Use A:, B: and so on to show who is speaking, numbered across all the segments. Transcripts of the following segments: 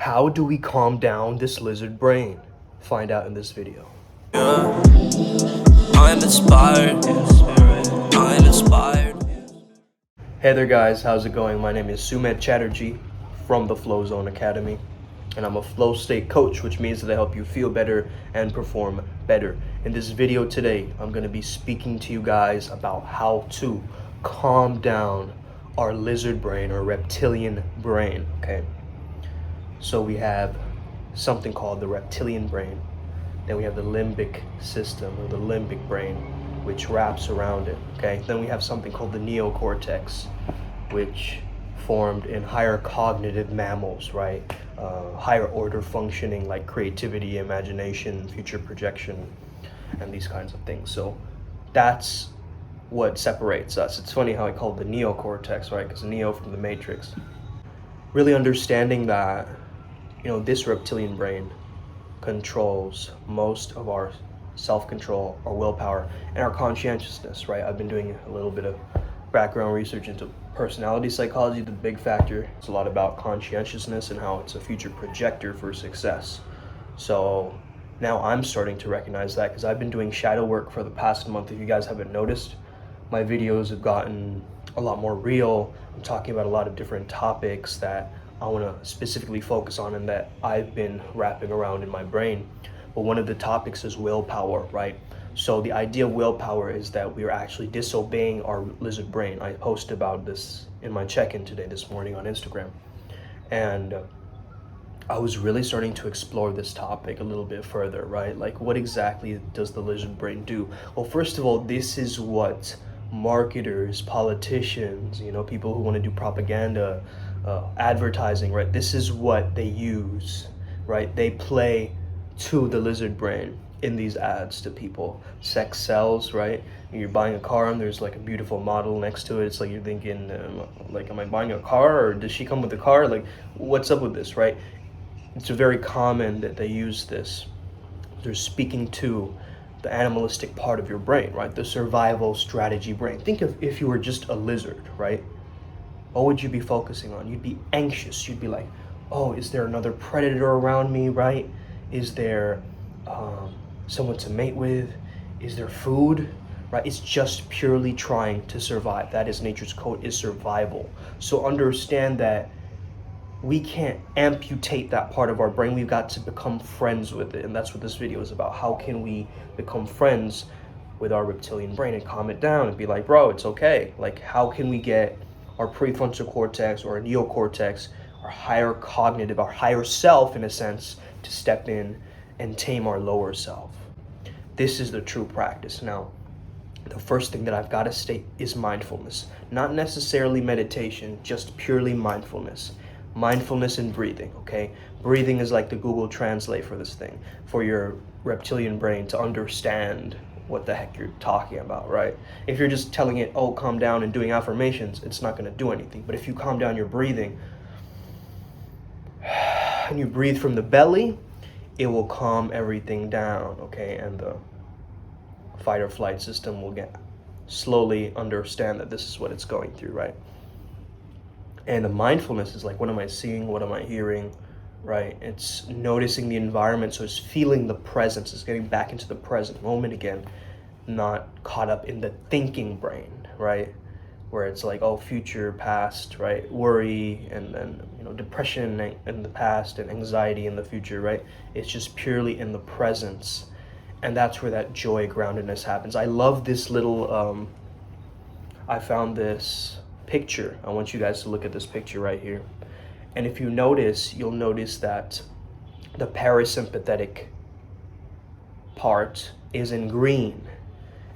A: How do we calm down this lizard brain? Find out in this video.
B: Yeah. I'm inspired. I'm inspired.
A: Hey there guys, how's it going? My name is Sumed Chatterjee from the Flow Zone Academy, and I'm a flow state coach, which means that I help you feel better and perform better. In this video today, I'm going to be speaking to you guys about how to calm down our lizard brain or reptilian brain, okay? So we have something called the reptilian brain. Then we have the limbic system, or the limbic brain, which wraps around it, okay? Then we have something called the neocortex, which formed in higher cognitive mammals, right? Higher order functioning like creativity, imagination, future projection, and these kinds of things. So that's what separates us. It's funny how I call it the neocortex, right? Because Neo from the Matrix. Really understanding that, this reptilian brain controls most of our self-control, our willpower, and our conscientiousness, right? I've been doing a little bit of background research into personality psychology. The big factor, it's a lot about conscientiousness and how it's a future projector for success. So now I'm starting to recognize that because I've been doing shadow work for the past month. If you guys haven't noticed, my videos have gotten a lot more real. I'm talking about a lot of different topics that I want to specifically focus on and that I've been wrapping around in my brain. But one of the topics is willpower, right? So the idea of willpower is that we are actually disobeying our lizard brain. I posted about this in my check-in today, this morning on Instagram. And I was really starting to explore this topic a little bit further, right? Like, what exactly does the lizard brain do? Well, first of all, this is what marketers, politicians, people who want to do propaganda, advertising, right? This is what they use, right? They play to the lizard brain in these ads to people. Sex sells, right? You're buying a car and there's like a beautiful model next to it. It's like you're thinking, am I buying a car, or does she come with a car? Like, what's up with this, right? It's very common that they use this. They're speaking to the animalistic part of your brain, right? The survival strategy brain. Think of if you were just a lizard, right? What would you be focusing on? You'd be anxious. You'd be like, oh, is there another predator around me, right? Is there someone to mate with? Is there food, right? It's just purely trying to survive. That is nature's code, is survival. So understand that we can't amputate that part of our brain. We've got to become friends with it. And that's what this video is about. How can we become friends with our reptilian brain and calm it down and be like, bro, it's okay. Like, how can we get our prefrontal cortex or our neocortex, our higher cognitive, our higher self in a sense, to step in and tame our lower self? This is the true practice. Now, the first thing that I've got to state is mindfulness. Not necessarily meditation, just purely mindfulness. Mindfulness and breathing, okay? Breathing is like the Google Translate for this thing, for your reptilian brain to understand what the heck you're talking about, right? If you're just telling it, oh, calm down and doing affirmations, it's not going to do anything. But if you calm down your breathing and you breathe from the belly, it will calm everything down, okay? And the fight or flight system will slowly understand that this is what it's going through, right? And the mindfulness is like, what am I seeing? What am I hearing? Right? It's noticing the environment. So it's feeling the presence. It's getting back into the present moment again, not caught up in the thinking brain, right? Where it's like, oh, future, past, right? Worry, and then, depression in the past and anxiety in the future, right? It's just purely in the presence. And that's where that joy, groundedness happens. I love this little, I found this picture. I want you guys to look at this picture right here. And if you notice, you'll notice that the parasympathetic part is in green,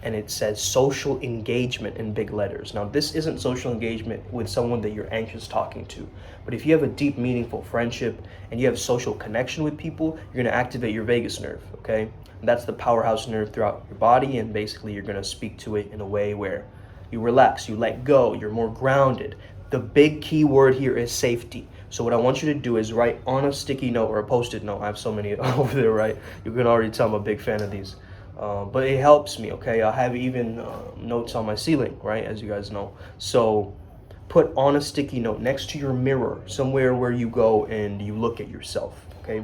A: and it says social engagement in big letters. Now, this isn't social engagement with someone that you're anxious talking to, but if you have a deep, meaningful friendship and you have social connection with people, you're gonna activate your vagus nerve, okay? And that's the powerhouse nerve throughout your body, and basically you're gonna speak to it in a way where you relax, you let go, you're more grounded. The big key word here is safety. So what I want you to do is write on a sticky note or a post-it note. I have so many over there, right? You can already tell I'm a big fan of these. But it helps me, okay? I have even notes on my ceiling, right? As you guys know. So put on a sticky note next to your mirror, somewhere where you go and you look at yourself, okay?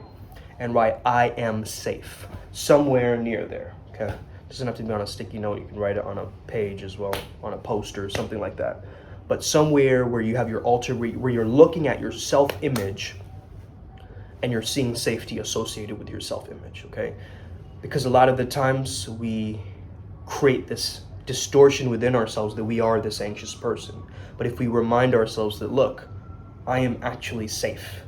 A: And write, I am safe, somewhere near there, okay? It doesn't have to be on a sticky note. You can write it on a page as well, on a poster, something like that. But somewhere where you have your altar, where you're looking at your self-image and you're seeing safety associated with your self-image, okay? Because a lot of the times we create this distortion within ourselves that we are this anxious person. But if we remind ourselves that, look, I am actually safe,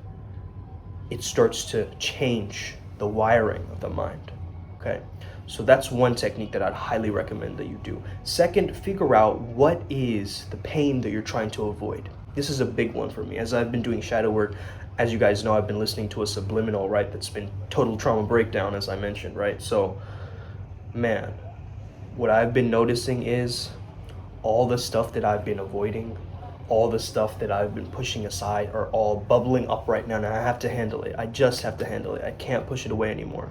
A: it starts to change the wiring of the mind, okay? So that's one technique that I'd highly recommend that you do. Second, figure out what is the pain that you're trying to avoid. This is a big one for me. As I've been doing shadow work, as you guys know, I've been listening to a subliminal, right? That's been total trauma breakdown, as I mentioned, right? So, man, what I've been noticing is all the stuff that I've been avoiding, all the stuff that I've been pushing aside are all bubbling up right now, and I have to handle it. I just have to handle it. I can't push it away anymore.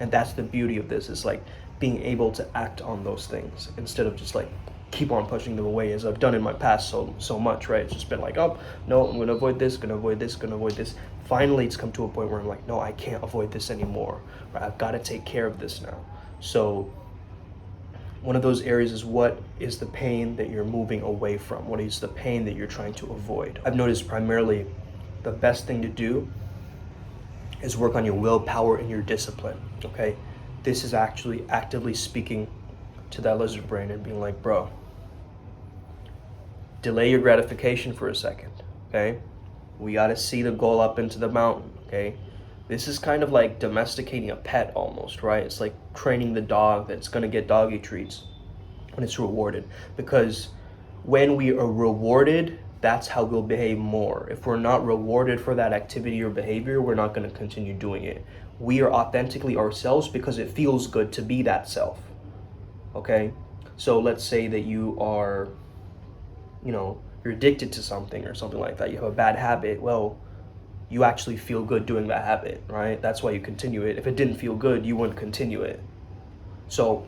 A: And that's the beauty of this, is like being able to act on those things instead of just like keep on pushing them away, as I've done in my past so much, right? It's just been like, oh, no, I'm gonna avoid this, gonna avoid this, gonna avoid this. Finally, it's come to a point where I'm like, no, I can't avoid this anymore, right? I've gotta take care of this now. So one of those areas is, what is the pain that you're moving away from? What is the pain that you're trying to avoid? I've noticed primarily the best thing to do is work on your willpower and your discipline, okay? This is actually actively speaking to that lizard brain and being like, bro, delay your gratification for a second, okay? We gotta see the goal up into the mountain, okay? This is kind of like domesticating a pet almost, right? It's like training the dog that's gonna get doggy treats when it's rewarded. Because when we are rewarded, that's how we'll behave more. If we're not rewarded for that activity or behavior, we're not gonna continue doing it. We are authentically ourselves because it feels good to be that self, okay? So let's say that you are, you're addicted to something or something like that. You have a bad habit. Well, you actually feel good doing that habit, right? That's why you continue it. If it didn't feel good, you wouldn't continue it. So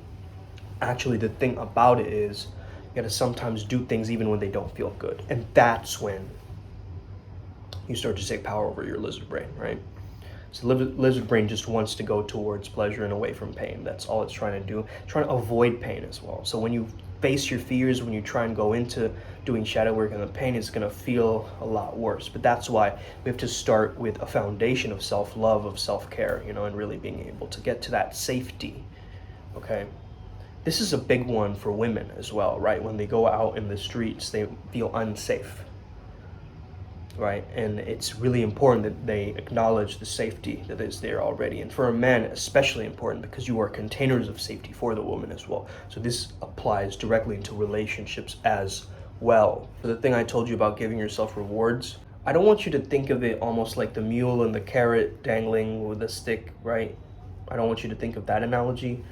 A: actually the thing about it is, you gotta sometimes do things even when they don't feel good. And that's when you start to take power over your lizard brain, right? So lizard brain just wants to go towards pleasure and away from pain. That's all it's trying to do. It's trying to avoid pain as well. So when you face your fears, when you try and go into doing shadow work, and the pain is gonna feel a lot worse. But that's why we have to start with a foundation of self-love, of self-care, and really being able to get to that safety, okay? This is a big one for women as well, right? When they go out in the streets, they feel unsafe, right? And it's really important that they acknowledge the safety that is there already. And for a man, especially important, because you are containers of safety for the woman as well. So this applies directly into relationships as well. The thing I told you about giving yourself rewards, I don't want you to think of it almost like the mule and the carrot dangling with a stick, right? I don't want you to think of that analogy.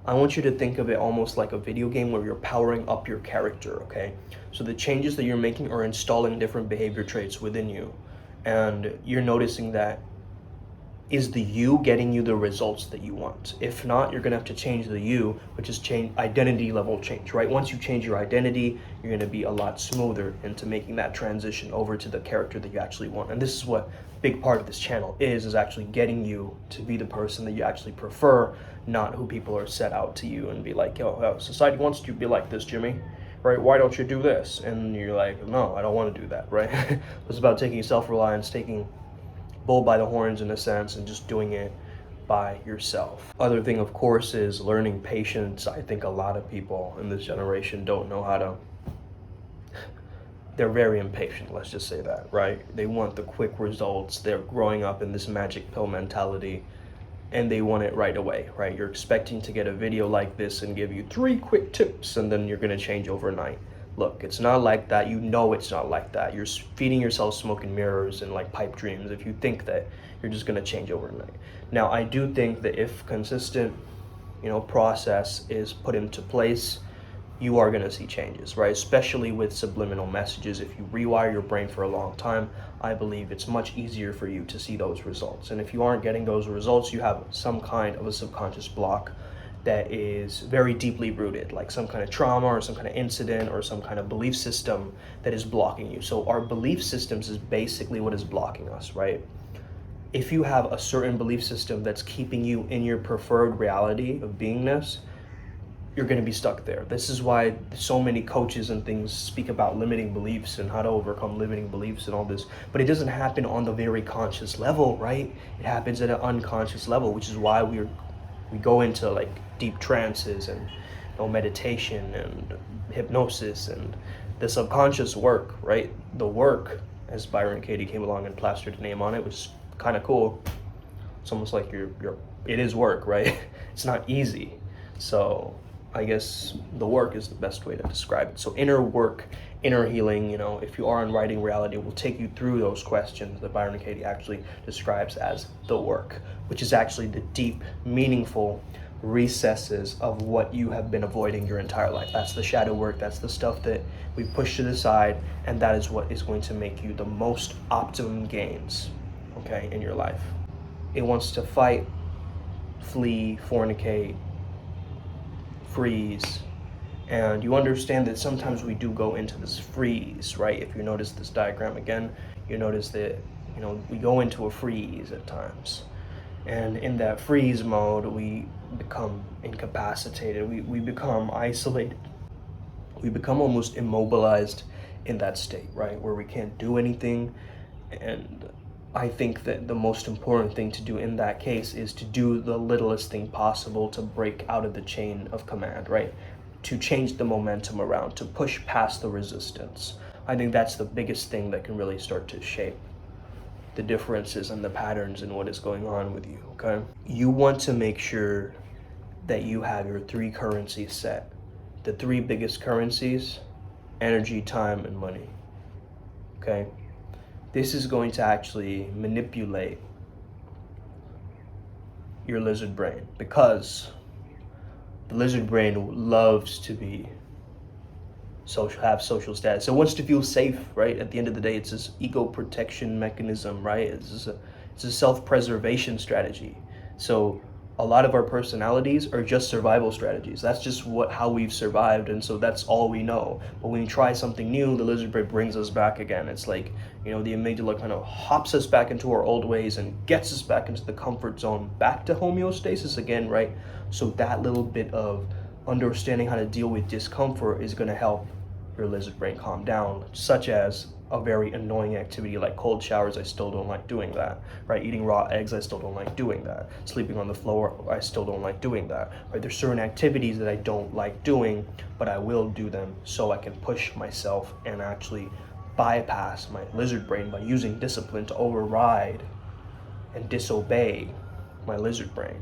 A: I want you to think of it almost like a video game where you're powering up your character, okay? So the changes that you're making are installing different behavior traits within you. And you're noticing that, is the you getting you the results that you want? If not, you're gonna have to change the you, which is identity level change, right? Once you change your identity, you're gonna be a lot smoother into making that transition over to the character that you actually want. And this is what a big part of this channel is actually getting you to be the person that you actually prefer, not who people are set out to you and be like, yo, society wants you to be like this, Jimmy, right? Why don't you do this? And you're like, no, I don't want to do that, right? It's about taking self-reliance, taking bull by the horns in a sense, and just doing it by yourself. Other thing, of course, is learning patience. I think a lot of people in this generation don't know how to, they're very impatient, let's just say that, right? They want the quick results. They're growing up in this magic pill mentality, and they want it right away, right? You're expecting to get a video like this and give you 3 quick tips, and then you're gonna change overnight. Look, it's not like that. You know it's not like that. You're feeding yourself smoke and mirrors and like pipe dreams if you think that you're just gonna change overnight. Now, I do think that if consistent, process is put into place, you are gonna see changes, right? Especially with subliminal messages. If you rewire your brain for a long time, I believe it's much easier for you to see those results. And if you aren't getting those results, you have some kind of a subconscious block, that is very deeply rooted, like some kind of trauma or some kind of incident or some kind of belief system that is blocking you. So our belief systems is basically what is blocking us, right? If you have a certain belief system that's keeping you in your preferred reality of beingness, you're going to be stuck there. This is why so many coaches and things speak about limiting beliefs and how to overcome limiting beliefs and all this. But it doesn't happen on the very conscious level, right? It happens at an unconscious level, which is why we go into like deep trances and meditation and hypnosis and the subconscious work, right? The work, as Byron Katie came along and plastered a name on it, was kind of cool. It's almost like it is work, right? It's not easy. So I guess the work is the best way to describe it. So inner work, inner healing, if you are in writing reality, will take you through those questions that Byron Katie actually describes as the work, which is actually the deep, meaningful recesses of what you have been avoiding your entire life. That's the shadow work. That's the stuff that we push to the side, and that is what is going to make you the most optimum gains, okay, in your life. It wants to fight, flee, fornicate, freeze. And you understand that sometimes we do go into this freeze, right? If you notice this diagram again, you notice that, we go into a freeze at times. And in that freeze mode, we become incapacitated. We become isolated. We become almost immobilized in that state, right? Where we can't do anything. And I think that the most important thing to do in that case is to do the littlest thing possible to break out of the chain of command, right? To change the momentum around, to push past the resistance. I think that's the biggest thing that can really start to shape the differences and the patterns in what is going on with you, okay? You want to make sure that you have your 3 currencies set. The 3 biggest currencies: energy, time, and money, okay? This is going to actually manipulate your lizard brain, because the lizard brain loves to be have social status. It wants to feel safe, right? At the end of the day, it's this ego protection mechanism, right? It's a self-preservation strategy. So a lot of our personalities are just survival strategies. That's just how we've survived, and so that's all we know. But when we try something new, the lizard brain brings us back again. It's like, the amygdala kind of hops us back into our old ways and gets us back into the comfort zone, back to homeostasis again, right? So that little bit of understanding how to deal with discomfort is going to help your lizard brain calm down, such as a very annoying activity like cold showers. I still don't like doing that, right? Eating raw eggs, I still don't like doing that. Sleeping on the floor, I still don't like doing that, right? There's certain activities that I don't like doing, but I will do them so I can push myself and actually bypass my lizard brain by using discipline to override and disobey my lizard brain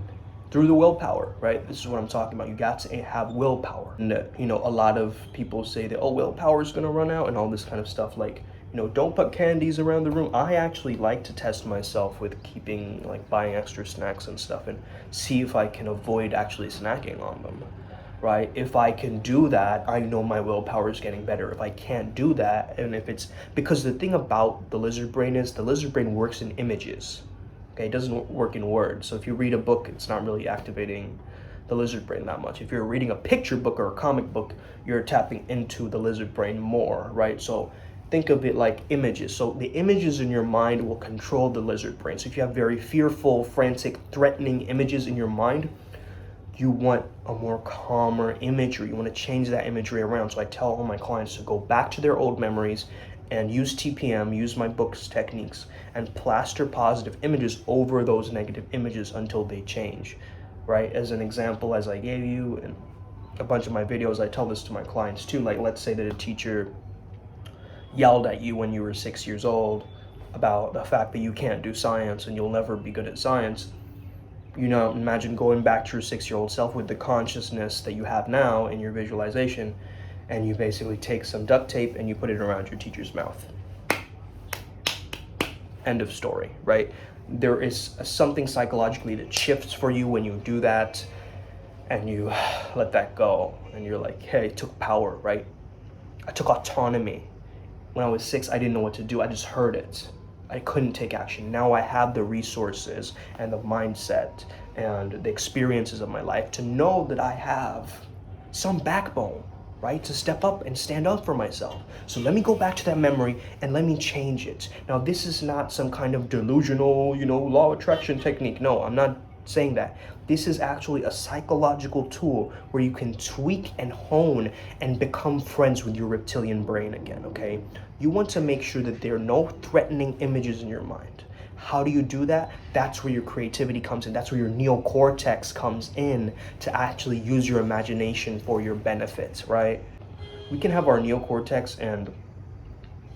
A: through the willpower, right? This is what I'm talking about. You got to have willpower. And, a lot of people say that, willpower is going to run out and all this kind of stuff. Like, don't put candies around the room. I actually like to test myself with buying extra snacks and stuff and see if I can avoid actually snacking on them, right? If I can do that, I know my willpower is getting better. If I can't do that, and if it's, because the thing about the lizard brain is the lizard brain works in images. Okay, it doesn't work in words. So if you read a book, it's not really activating the lizard brain that much. If you're reading a picture book or a comic book, you're tapping into the lizard brain more, right? So think of it like images. So the images in your mind will control the lizard brain. So if you have very fearful, frantic, threatening images in your mind, you want a more calmer imagery. You want to change that imagery around. So I tell all my clients to go back to their old memories and use TPM, use my book's techniques, and plaster positive images over those negative images until they change, right? As an example, as I gave you in a bunch of my videos, I tell this to my clients too. Like, let's say that a teacher yelled at you when you were 6 years old about the fact that you can't do science and you'll never be good at science. Imagine going back to your 6-year-old self with the consciousness that you have now in your visualization, and you basically take some duct tape and you put it around your teacher's mouth. End of story, right? There is something psychologically that shifts for you when you do that and you let that go. And you're like, hey, I took power, right? I took autonomy. When I was 6, I didn't know what to do. I just heard it. I couldn't take action. Now I have the resources and the mindset and the experiences of my life to know that I have some backbone, right? To step up and stand up for myself. So let me go back to that memory and let me change it. Now, this is not some kind of delusional, law of attraction technique. No, I'm not saying that. This is actually a psychological tool where you can tweak and hone and become friends with your reptilian brain again, okay? You want to make sure that there are no threatening images in your mind. How do you do that? That's where your creativity comes in. That's where your neocortex comes in to actually use your imagination for your benefits, right? We can have our neocortex and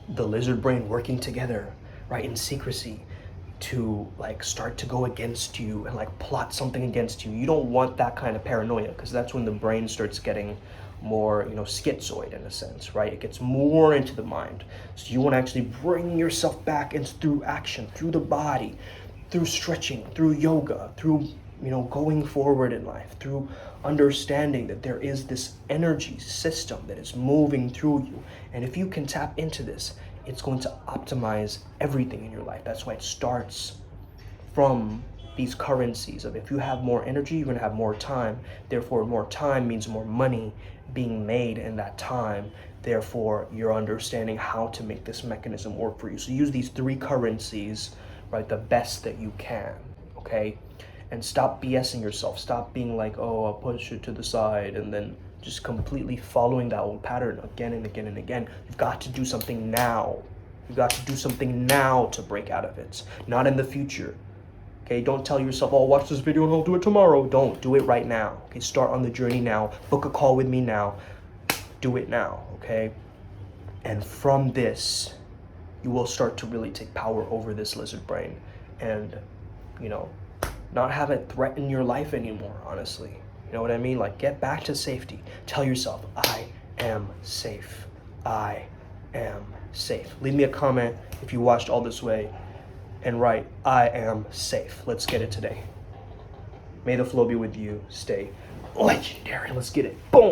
A: the lizard brain working together, right, in secrecy to like start to go against you and like plot something against you. You don't want that kind of paranoia, because that's when the brain starts getting more, schizoid in a sense, right? It gets more into the mind. So you want to actually bring yourself back into through action, through the body, through stretching, through yoga, through going forward in life, through understanding that there is this energy system that is moving through you. And if you can tap into this, it's going to optimize everything in your life. That's why it starts from these currencies of, if you have more energy, you're going to have more time. Therefore, more time means more money being made in that time. Therefore, you're understanding how to make this mechanism work for you. So use these three currencies, right, the best that you can, okay? And stop BSing yourself. Stop being like, oh, I'll push it to the side, and then just completely following that old pattern again and again and again. You've got to do something now. You've got to do something now to break out of it, not in the future. Okay, don't tell yourself, oh, I'll watch this video and I'll do it tomorrow. Don't. Do it right now. Okay, start on the journey now. Book a call with me now. Do it now, okay? And from this, you will start to really take power over this lizard brain and, not have it threaten your life anymore, honestly. You know what I mean? Like, get back to safety. Tell yourself, I am safe. I am safe. Leave me a comment if you watched all this way and write, I am safe. Let's get it today. May the flow be with you. Stay legendary. Let's get it. Boom.